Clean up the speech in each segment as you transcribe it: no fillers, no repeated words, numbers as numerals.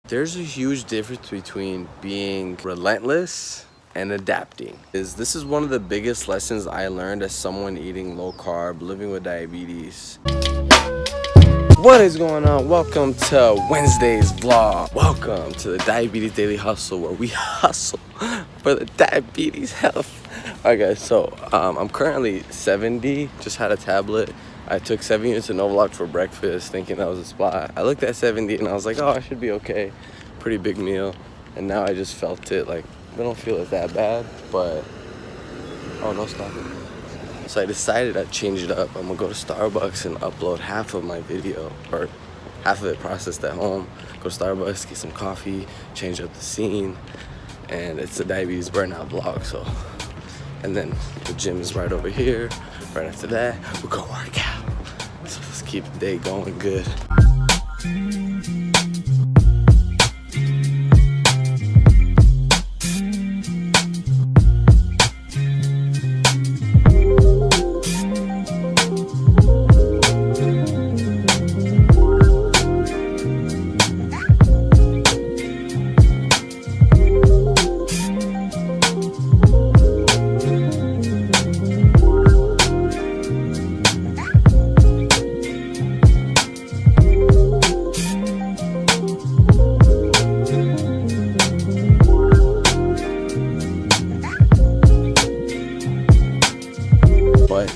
There's a huge difference between being relentless and adapting. This is one of the biggest lessons I learned as someone eating low carb, living with diabetes. What is going on? Welcome to Wednesday's vlog. Welcome to the Diabetes Daily Hustle, where we hustle for the diabetes health. Alright guys, so I'm currently 70, just had a tablet. I took 7 units of Novolog for breakfast, thinking that was a spot. I looked at 70 and I was like, oh, I should be okay. Pretty big meal. And now I just felt it, like, I don't feel it that bad, but, oh, no stopping. So I decided I'd change it up. I'm gonna go to Starbucks and upload half of my video, or half of it processed at home. Go to Starbucks, get some coffee, change up the scene, and it's a diabetes burnout vlog, so. And then the gym is right over here. Right after that, we'll go work out. So let's keep the day going good.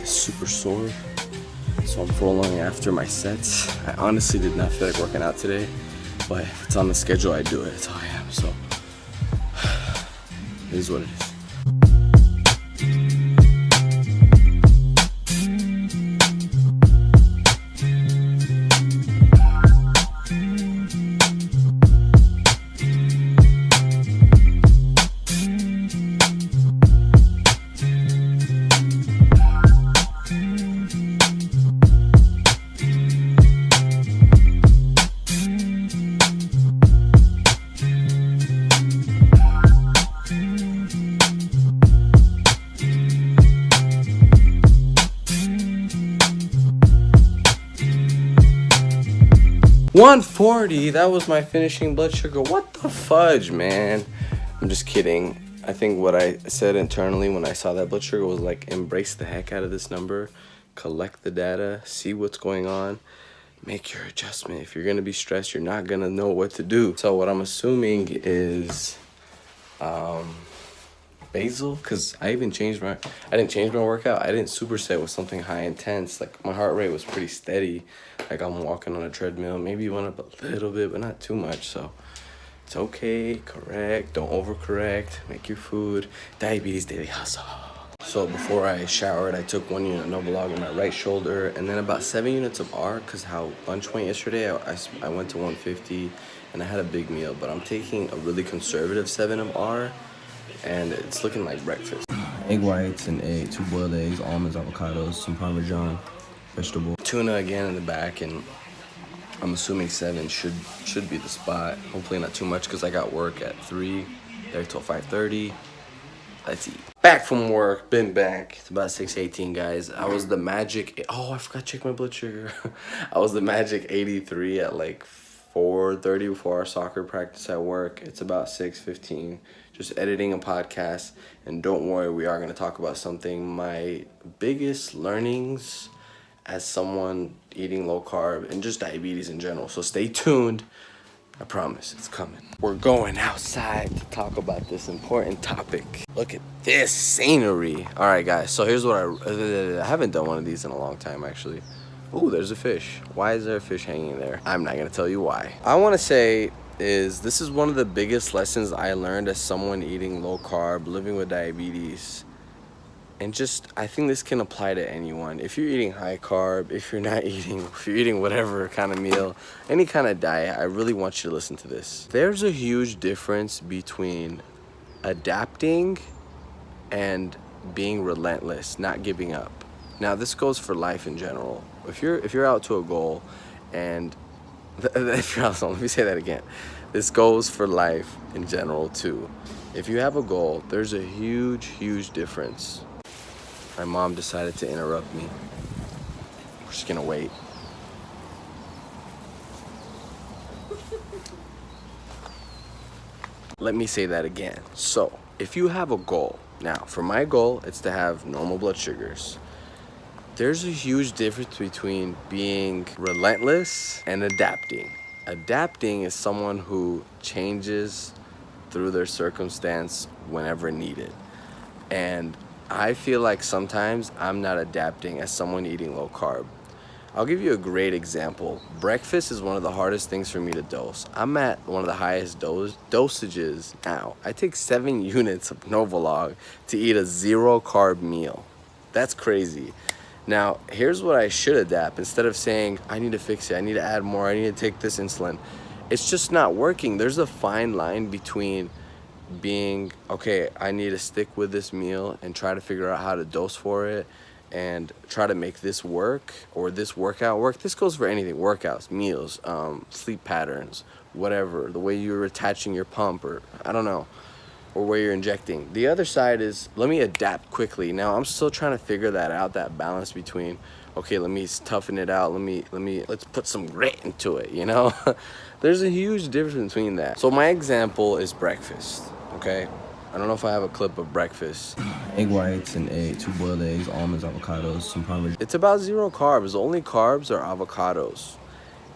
Super sore, so I'm rolling after my sets. I honestly did not feel like working out today, but if it's on the schedule, I do it. That's how I am, so it is what it is. 140, that was my finishing blood sugar. What the fudge, man? I'm just kidding. I think what I said internally when I saw that blood sugar was like, embrace the heck out of this number, collect the data, see what's going on, make your adjustment. If you're gonna be stressed, you're not gonna know what to do. So what I'm assuming is basal, because I didn't change my workout. I didn't superset with something high intense. Like, my heart rate was pretty steady. Like, I'm walking on a treadmill. Maybe it went up a little bit, but not too much. So it's okay. Correct. Don't overcorrect. Make your food. Diabetes Daily Hustle. So before I showered, I took 1 unit of Novolog in my right shoulder, and then about 7 units of R, because how lunch went yesterday, I went to 150, and I had a big meal. But I'm taking a really conservative 7 of R, and it's looking like breakfast. Egg whites and 2 boiled eggs, almonds, avocados, some Parmesan, vegetable. Tuna again in the back, and I'm assuming 7 should be the spot. Hopefully not too much, because I got work at 3, there till 5:30. Let's eat. Back from work, been back. It's about 6:18, guys. I was the magic, oh, I forgot to check my blood sugar. I was the magic 83 at like 4:30 before our soccer practice at work. It's about 6:15. Just editing a podcast, and don't worry, we are going to talk about something. My biggest learnings as someone eating low carb and just diabetes in general. So stay tuned. I promise it's coming. We're going outside to talk about this important topic. Look at this scenery. All right, guys. So here's what I haven't done one of these in a long time, actually. Ooh, there's a fish. Why is there a fish hanging there? I'm not going to tell you why. I want to say this is one of the biggest lessons I learned as someone eating low carb, living with diabetes. And just, I think this can apply to anyone. If you're eating high carb, if you're eating whatever kind of meal, any kind of diet, I really want you to listen to this. There's a huge difference between adapting and being relentless, not giving up. Now, this goes for life in general. If you're out to a goal, and if you're out, let me say that again. This goes for life in general too. If you have a goal, there's a huge difference. My mom decided to interrupt me. We're just gonna wait. Let me say that again. So if you have a goal, now for my goal, it's to have normal blood sugars. There's a huge difference between being relentless and adapting. Adapting is someone who changes through their circumstance whenever needed. And I feel like sometimes I'm not adapting as someone eating low carb. I'll give you a great example. Breakfast is one of the hardest things for me to dose. I'm at one of the highest dosages now. I take 7 units of Novolog to eat a 0 carb meal. That's crazy. Now, here's what I should adapt. Instead of saying, I need to fix it, I need to add more, I need to take this insulin. It's just not working. There's a fine line between being, okay, I need to stick with this meal and try to figure out how to dose for it and try to make this work or this workout work. This goes for anything, workouts, meals, sleep patterns, whatever, the way you're attaching your pump, or I don't know, or where you're injecting. The other side is, let me adapt quickly. Now I'm still trying to figure that out, that balance between, okay, let me toughen it out, let's put some grit into it, you know? There's a huge difference between that. So my example is breakfast, okay? I don't know if I have a clip of breakfast. Egg whites and 2 boiled eggs, almonds, avocados, some parmesan. It's about 0 carbs. The only carbs are avocados.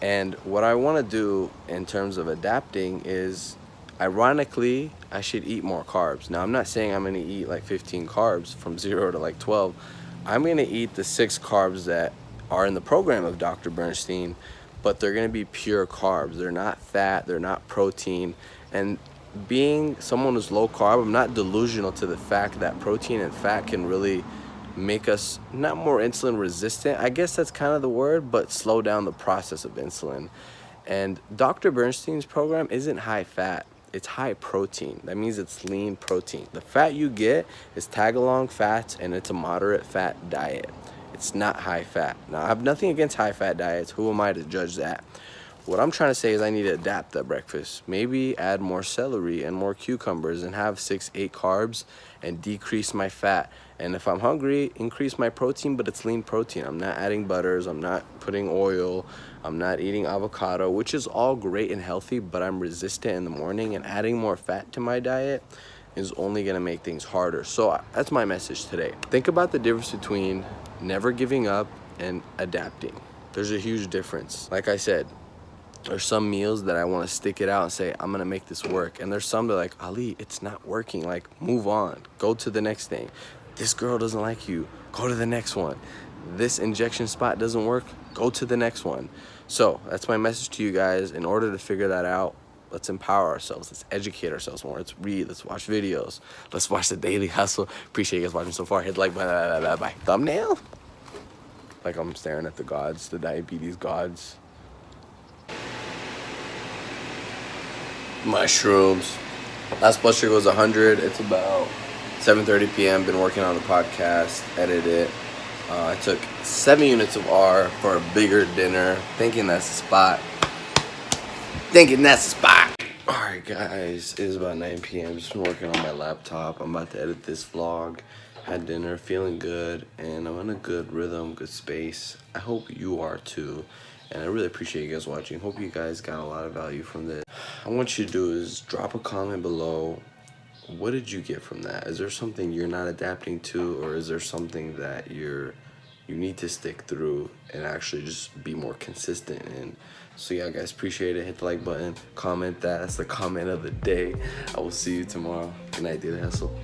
And what I want to do in terms of adapting is, ironically, I should eat more carbs. Now, I'm not saying I'm going to eat like 15 carbs from 0 to like 12. I'm going to eat the 6 carbs that are in the program of Dr. Bernstein, but they're going to be pure carbs. They're not fat, they're not protein. And being someone who's low carb, I'm not delusional to the fact that protein and fat can really make us not more insulin resistant. I guess that's kind of the word, but slow down the process of insulin. And Dr. Bernstein's program isn't high fat, it's high protein. That means it's lean protein. The fat you get is tag-along fats, and it's a moderate fat diet. It's not high fat. Now, I have nothing against high fat diets. Who am I to judge that? What I'm trying to say is I need to adapt that breakfast. Maybe add more celery and more cucumbers and have 6-8 carbs and decrease my fat. And if I'm hungry, increase my protein, but it's lean protein. I'm not adding butters, I'm not putting oil, I'm not eating avocado, which is all great and healthy, but I'm resistant in the morning, and adding more fat to my diet is only gonna make things harder. So that's my message today. Think about the difference between never giving up and adapting. There's a huge difference. Like I said, there's some meals that I want to stick it out and say, I'm going to make this work. And there's some that are like, Ali, it's not working. Like, move on. Go to the next thing. This girl doesn't like you. Go to the next one. This injection spot doesn't work. Go to the next one. So that's my message to you guys. In order to figure that out, let's empower ourselves. Let's educate ourselves more. Let's read. Let's watch videos. Let's watch The Daily Hustle. Appreciate you guys watching so far. Hit the like button. Thumbnail. Like I'm staring at the gods, the diabetes gods. Mushrooms. Last blood sugar was 100. It's about 7:30 p.m. Been working on the podcast, edited it. I took 7 units of R for a bigger dinner. Thinking that's the spot. Alright guys, it is about 9 p.m. Just been working on my laptop. I'm about to edit this vlog. Had dinner, feeling good, and I'm in a good rhythm, good space. I hope you are too. And I really appreciate you guys watching. Hope you guys got a lot of value from this. I want you to do is drop a comment below. What did you get from that? Is there something you're not adapting to, or is there something that you need to stick through and actually just be more consistent in? So yeah, guys, appreciate it. Hit the like button, comment that. That's the comment of the day. I will see you tomorrow. Good night, Daily Hustle.